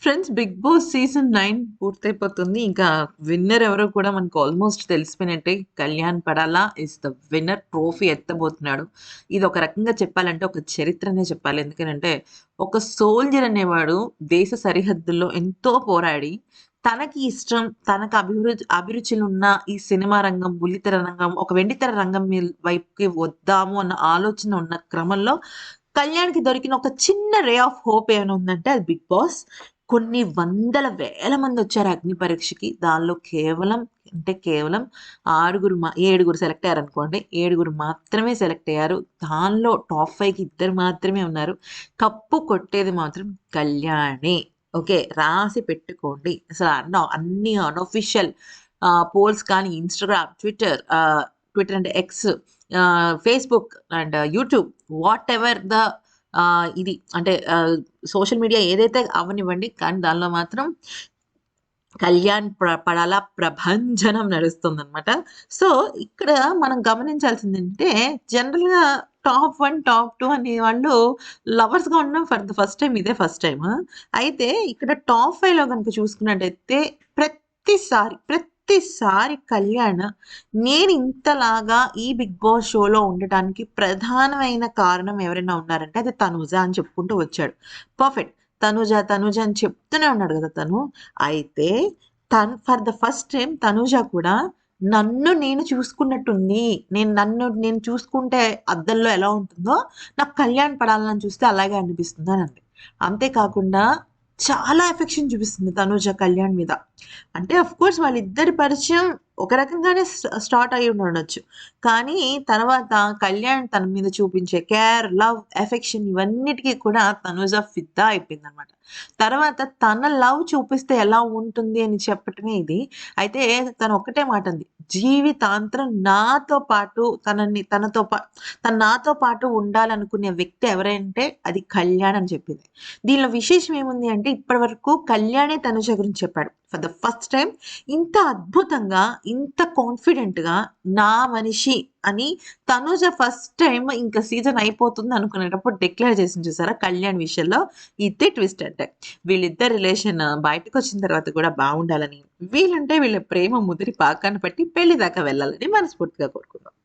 Friends 'big boss' season 9 పూర్తయిపోతుంది. ఇంకా winner ఎవరో కూడా మనకు ఆల్మోస్ట్ తెలిసిపోయినట్టే. Kalyan Padala is the winner. Trophy ఎత్తబోతున్నాడు. ఇది ఒక రకంగా చెప్పాలంటే ఒక చరిత్రనే చెప్పాలి. ఎందుకనంటే ఒక సోల్జర్ అనేవాడు దేశ సరిహద్దుల్లో ఎంతో పోరాడి తనకి ఇష్టం, తనకు అభిరుచులున్న ఈ సినిమా రంగం, బుల్లితెర రంగం, ఒక వెండితెర రంగం వైపుకి వద్దాము అన్న ఆలోచన ఉన్న క్రమంలో కళ్యాణ్‌కి దొరికిన ఒక చిన్న రే ఆఫ్ హోప్ ఏమైనా ఉందంటే అది 'బిగ్ బాస్'. కొన్ని వందల వేల మందొచ్చారు అగ్ని పరీక్షకి. దానిలో కేవలం 7గురు సెలెక్ట్ అయ్యారనుకోండి. 7గురు మాత్రమే సెలెక్ట్ అయ్యారు. దానిలో టాప్ 5కి ఇద్దరు మాత్రమే ఉన్నారు. కప్పు కొట్టేది మాత్రం కళ్యాణే. ఓకే. రాసి పెట్టుకోండి. అసలు అన్ని అన్‌అఫీషియల్ పోల్స్ కానీ ట్విట్టర్ అంటే X, Facebook and YouTube what ever the ఇది అంటే సోషల్ మీడియా ఏదైతే అవ్వనివ్వండి. కానీ దానిలో మాత్రం కళ్యాణ్ పడాల ప్రభంజనం నడుస్తుందనమాట. సో, ఇక్కడ మనం గమనించాల్సిందేంటంటే జనరల్‌గా టాప్ 1, టాప్ 2 అనేవాళ్ళు లవర్స్‌గా ఉండడం ఫర్ ద ఫస్ట్ టైమ్ ఇదే ఫస్ట్ టైమ్. అయితే ఇక్కడ టాప్ 5లో గనుక చూసుకున్నట్టయితే ప్రతిసారి కళ్యాణ్ నేను ఇంతలాగా ఈ 'బిగ్ బాస్' షోలో ఉండటానికి ప్రధానమైన కారణం ఎవరైనా ఉన్నారంటే అది తనూజ అని చెప్పుకుంటూ వచ్చాడు. పర్ఫెక్ట్. తనూజ అని చెప్తూనే ఉన్నాడు గదా తను. అయితే for the first time Tanuja కూడా నన్ను నేను చూసుకున్నట్టుంది. నన్ను నేను చూసుకుంటే అద్దంలో ఎలా ఉంటుందో, నాకు కళ్యాణ్ పడాలని చూస్తే అలాగే అనిపిస్తుంది అని అంది. అంతే కాకుండా చాలా ఎఫెక్షన్ చూపిస్తుంది తనూజ కళ్యాణ్ మీద. అంటే ఆఫ్‌కోర్స్ వాళ్ళిద్దరి పరిచయం ఒక రకంగానే స్టార్ట్ అయ్యి ఉండొచ్చు. కానీ తర్వాత కళ్యాణ్ తన మీద చూపించే కేర్, లవ్, ఎఫెక్షన్ ఇవన్నిటికి కూడా తనూజ ఫిదా అయిపోయిందనమాట. తర్వాత తన లవ్ చూపిస్తే ఎలా ఉంటుంది అని చెప్పటమే ఇది. అయితే తను ఒక్కటే మాట అంది. జీవితాంతరం నాతో పాటు తను నాతో పాటు ఉండాలనుకునే వ్యక్తి ఎవరంటే అది కళ్యాణ్ అని చెప్పింది. దీనిలో విశేషం ఏముంది అంటే ఇప్పటివరకు కళ్యాణే తనుజ గురించి చెప్పాడు. ఫర్ ద ఫస్ట్ టైమ్ ఇంత అద్భుతంగా, ఇంత కాన్ఫిడెంట్‌గా నా మనిషి అని తనుజ ఫస్ట్ టైమ్ ఇంక సీజన్ అయిపోతుంది అనుకునేటప్పుడు డిక్లేర్ చేసింది చూసారా కళ్యాణ్ విషయంలో. ఇదే ట్విస్ట్ అంటే. వీళ్ళిద్దరి రిలేషన్ బయటకొచ్చిన తర్వాత కూడా బావుండాలని, వీళ్ళ ప్రేమ ముదిరి పాకాన పట్టి పెళ్లి దాకా వెళ్ళాలని మనస్ఫూర్తిగా కోరుకుందాం.